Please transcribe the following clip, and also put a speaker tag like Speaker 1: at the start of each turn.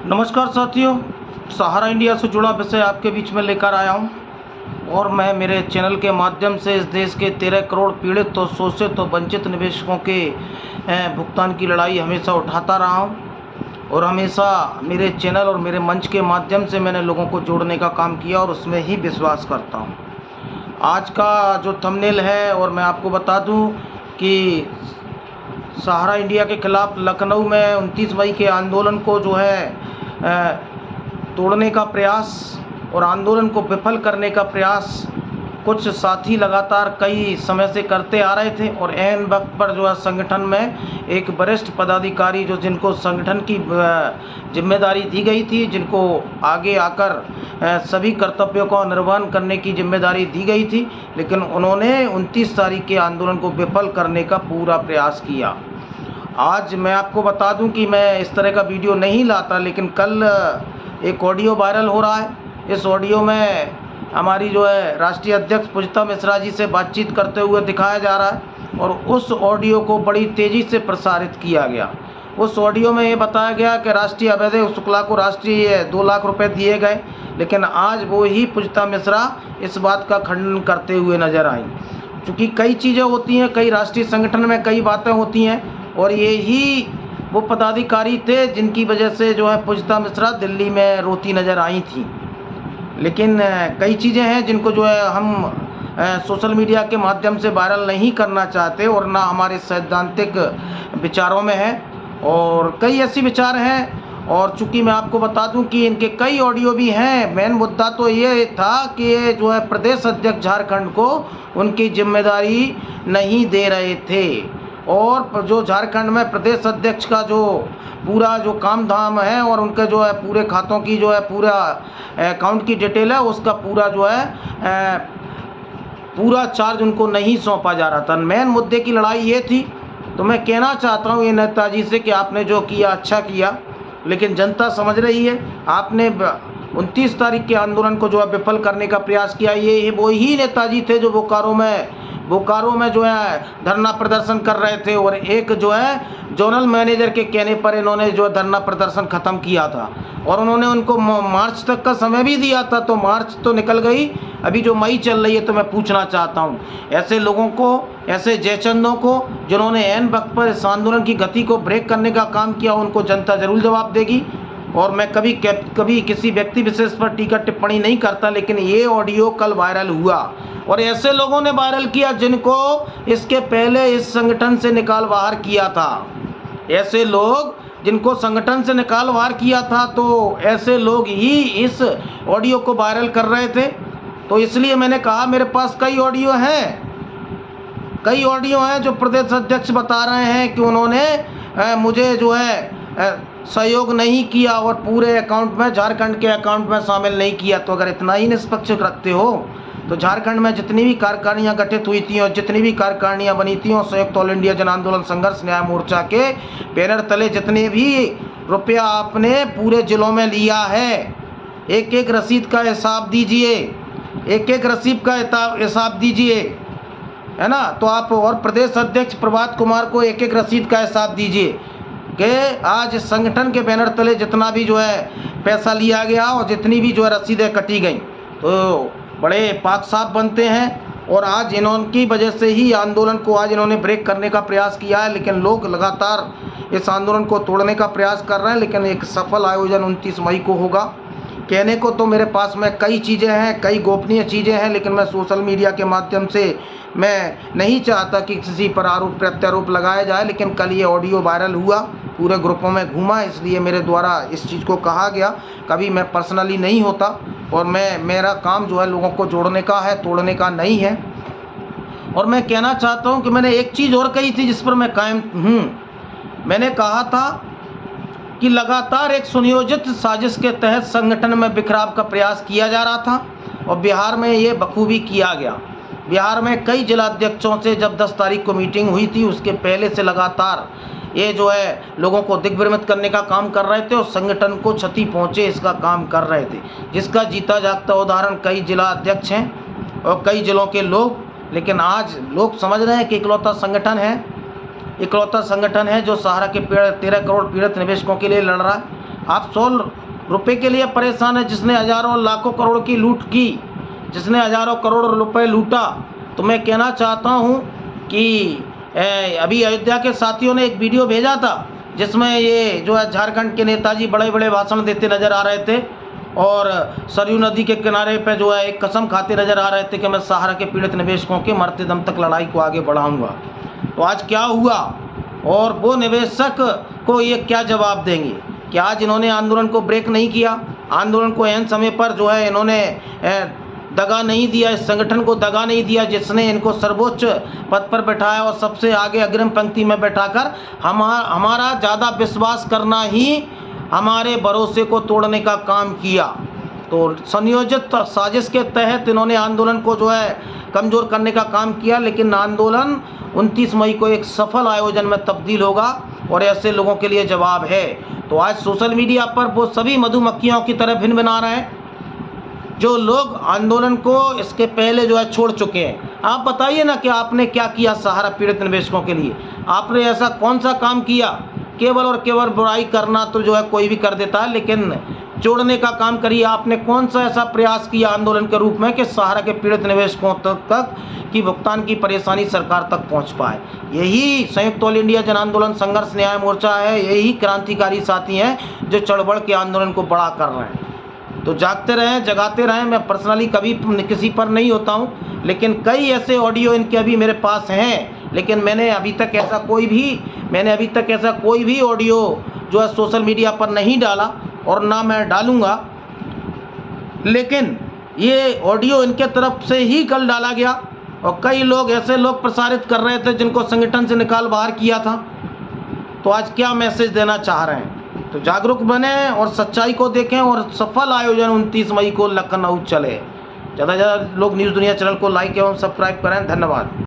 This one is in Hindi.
Speaker 1: नमस्कार साथियों, सहारा इंडिया से जुड़ा विषय आपके बीच में लेकर आया हूं और मैं मेरे चैनल के माध्यम से इस देश के 13 करोड़ पीड़ित और शोषित और वंचित निवेशकों के भुगतान की लड़ाई हमेशा उठाता रहा हूं और हमेशा मेरे चैनल और मेरे मंच के माध्यम से मैंने लोगों को जोड़ने का काम किया और उसमें ही विश्वास करता हूं। आज का जो थंबनेल है, और मैं आपको बता दूं कि सहारा इंडिया के खिलाफ लखनऊ में 29 मई के आंदोलन को जो है तोड़ने का प्रयास और आंदोलन को विफल करने का प्रयास कुछ साथी लगातार कई समय से करते आ रहे थे और ऐन वक्त पर जो है संगठन में एक वरिष्ठ पदाधिकारी जिनको संगठन की जिम्मेदारी दी गई थी, जिनको आगे आकर सभी कर्तव्यों का निर्वहन करने की जिम्मेदारी दी गई थी, लेकिन उन्होंने 29 तारीख के आंदोलन को विफल करने का पूरा प्रयास किया। आज मैं आपको बता दूं कि मैं इस तरह का वीडियो नहीं लाता, लेकिन कल एक ऑडियो वायरल हो रहा है। इस ऑडियो में हमारी जो है राष्ट्रीय अध्यक्ष पूजिता मिश्रा जी से बातचीत करते हुए दिखाया जा रहा है और उस ऑडियो को बड़ी तेज़ी से प्रसारित किया गया। उस ऑडियो में ये बताया गया कि राष्ट्रीय अभयदेव शुक्ला को राष्ट्रीय 2 लाख रुपए दिए गए, लेकिन आज वो ही पूजिता मिश्रा इस बात का खंडन करते हुए नजर आई। क्योंकि कई चीज़ें होती हैं, कई राष्ट्रीय संगठन में कई बातें होती हैं और ये ही वो पदाधिकारी थे जिनकी वजह से जो है पूजिता मिश्रा दिल्ली में रोती नज़र आई थी। लेकिन कई चीज़ें हैं जिनको जो है हम सोशल मीडिया के माध्यम से वायरल नहीं करना चाहते और ना हमारे सैद्धांतिक विचारों में है, और कई ऐसी विचार हैं। और चूँकि मैं आपको बता दूं कि इनके कई ऑडियो भी हैं। मेन मुद्दा तो ये था कि ये जो है प्रदेश अध्यक्ष झारखंड को उनकी जिम्मेदारी नहीं दे रहे थे और जो झारखंड में प्रदेश अध्यक्ष का जो पूरा जो काम धाम है और उनके जो है पूरे खातों की जो है पूरा अकाउंट की डिटेल है, उसका पूरा जो है पूरा चार्ज उनको नहीं सौंपा जा रहा था। मेन मुद्दे की लड़ाई ये थी। तो मैं कहना चाहता हूँ ये नेताजी से कि आपने जो किया अच्छा किया, लेकिन जनता समझ रही है। आपने 29 तारीख के आंदोलन को जो है विफल करने का प्रयास किया। ये वो ही नेताजी थे जो बोकारो में जो है धरना प्रदर्शन कर रहे थे और एक जो है जोनल मैनेजर के कहने पर इन्होंने जो धरना प्रदर्शन ख़त्म किया था और उन्होंने उनको मार्च तक का समय भी दिया था। तो मार्च तो निकल गई, अभी जो मई चल रही है। तो मैं पूछना चाहता हूँ ऐसे लोगों को, ऐसे जयचंदों को जिन्होंने ऐन वक्त पर इस आंदोलन की गति को ब्रेक करने का काम किया, उनको जनता ज़रूर जवाब देगी। और मैं कभी किसी व्यक्ति विशेष पर टीका टिप्पणी नहीं करता, लेकिन ये ऑडियो कल वायरल हुआ और ऐसे लोगों ने वायरल किया जिनको इसके पहले इस संगठन से निकाल बाहर किया था। ऐसे लोग जिनको संगठन से निकाल बाहर किया था, तो ऐसे लोग ही इस ऑडियो को वायरल कर रहे थे। तो इसलिए मैंने कहा मेरे पास कई ऑडियो हैं जो प्रदेश अध्यक्ष बता रहे हैं कि उन्होंने मुझे जो है सहयोग नहीं किया और पूरे अकाउंट में, झारखंड के अकाउंट में शामिल नहीं किया। तो अगर इतना ही निष्पक्ष रखते हो तो झारखंड में जितनी भी कार्यकारिणियाँ गठित हुई थी और जितनी भी कार्यकारिणियाँ बनी थी और संयुक्त ऑल इंडिया जन आंदोलन संघर्ष न्याय मोर्चा के बैनर तले जितने भी रुपया आपने पूरे जिलों में लिया है, एक एक रसीद का हिसाब दीजिए, एक रसीद का हिसाब दीजिए, है ना। तो आप और प्रदेश अध्यक्ष प्रभात कुमार को एक रसीद का हिसाब दीजिए कि आज संगठन के बैनर तले जितना भी जो है पैसा लिया गया और जितनी भी जो है रसीदें कटी गई, तो बड़े पाक साफ बनते हैं। और आज इनकी वजह से ही आंदोलन को आज इन्होंने ब्रेक करने का प्रयास किया है, लेकिन लोग लगातार इस आंदोलन को तोड़ने का प्रयास कर रहे हैं। लेकिन एक सफल आयोजन 29 मई को होगा। कहने को तो मेरे पास में कई चीज़ें हैं, कई गोपनीय चीज़ें हैं, लेकिन मैं सोशल मीडिया के माध्यम से मैं नहीं चाहता कि किसी पर आरोप प्रत्यारोप लगाया जाए। लेकिन कल ये ऑडियो वायरल हुआ, पूरे ग्रुपों में घूमा, इसलिए मेरे द्वारा इस चीज़ को कहा गया। कभी मैं पर्सनली नहीं होता और मेरा काम जो है लोगों को जोड़ने का है, तोड़ने का नहीं है। और मैं कहना चाहता हूँ कि मैंने एक चीज़ और कही थी जिस पर मैं कायम हूँ। मैंने कहा था कि लगातार एक सुनियोजित साजिश के तहत संगठन में बिखराव का प्रयास किया जा रहा था और बिहार में ये बखूबी किया गया। बिहार में कई जिलाध्यक्षों से जब 10 तारीख को मीटिंग हुई थी, उसके पहले से लगातार ये जो है लोगों को दिग्भ्रमित करने का काम कर रहे थे और संगठन को क्षति पहुंचे इसका काम कर रहे थे, जिसका जीता जागता उदाहरण कई जिला अध्यक्ष हैं और कई जिलों के लोग। लेकिन आज लोग समझ रहे हैं कि इकलौता संगठन है जो सहारा के 13 करोड़ पीड़ित निवेशकों के लिए लड़ रहा है। आप 100 रुपये के लिए परेशान है, जिसने हज़ारों लाखों करोड़ की लूट की, जिसने हज़ारों करोड़ रुपए लूटा। तो मैं कहना चाहता हूँ कि अभी अयोध्या के साथियों ने एक वीडियो भेजा था, जिसमें ये जो है झारखंड के नेताजी बड़े बड़े भाषण देते नज़र आ रहे थे और सरयू नदी के किनारे पे जो है एक कसम खाते नज़र आ रहे थे कि मैं सहारा के पीड़ित निवेशकों के मरते दम तक लड़ाई को आगे बढ़ाऊंगा। तो आज क्या हुआ और वो निवेशक को ये क्या जवाब देंगे कि आज इन्होंने आंदोलन को ब्रेक नहीं किया, आंदोलन को एन समय पर जो है इन्होंने दगा नहीं दिया, इस संगठन को दगा नहीं दिया जिसने इनको सर्वोच्च पद पर बैठाया और सबसे आगे अग्रिम पंक्ति में बैठाकर हमारा ज़्यादा विश्वास करना ही हमारे भरोसे को तोड़ने का काम किया। तो संयोजित साजिश के तहत इन्होंने आंदोलन को जो है कमज़ोर करने का काम किया, लेकिन आंदोलन 29 मई को एक सफल आयोजन में तब्दील होगा और ऐसे लोगों के लिए जवाब है। तो आज सोशल मीडिया पर वो सभी मधुमक्खियों की तरह भिन भिना रहे हैं जो लोग आंदोलन को इसके पहले जो है छोड़ चुके हैं। आप बताइए ना कि आपने क्या किया सहारा पीड़ित निवेशकों के लिए, आपने ऐसा कौन सा काम किया? केवल और केवल बुराई करना तो जो है कोई भी कर देता है, लेकिन जोड़ने का काम करिए। आपने कौन सा ऐसा प्रयास किया आंदोलन के रूप में कि सहारा के पीड़ित निवेशकों तक की भुगतान की परेशानी सरकार तक पहुंच पाए? यही संयुक्त ऑल इंडिया जन आंदोलन संघर्ष न्याय मोर्चा है, यही क्रांतिकारी साथी हैं जो चढ़ के आंदोलन को बड़ा कर रहे हैं। तो जागते रहें, जगाते रहें। मैं पर्सनली कभी किसी पर नहीं होता हूं, लेकिन कई ऐसे ऑडियो इनके अभी मेरे पास हैं, लेकिन मैंने अभी तक ऐसा कोई भी ऑडियो जो है सोशल मीडिया पर नहीं डाला और ना मैं डालूंगा। लेकिन ये ऑडियो इनके तरफ से ही कल डाला गया और कई लोग ऐसे लोग प्रसारित कर रहे थे जिनको संगठन से निकाल बाहर किया था। तो आज क्या मैसेज देना चाह रहे हैं? तो जागरूक बने और सच्चाई को देखें और सफल आयोजन 29 मई को लखनऊ चले। ज़्यादा से ज़्यादा लोग न्यूज़ दुनिया चैनल को लाइक एवं सब्सक्राइब करें। धन्यवाद।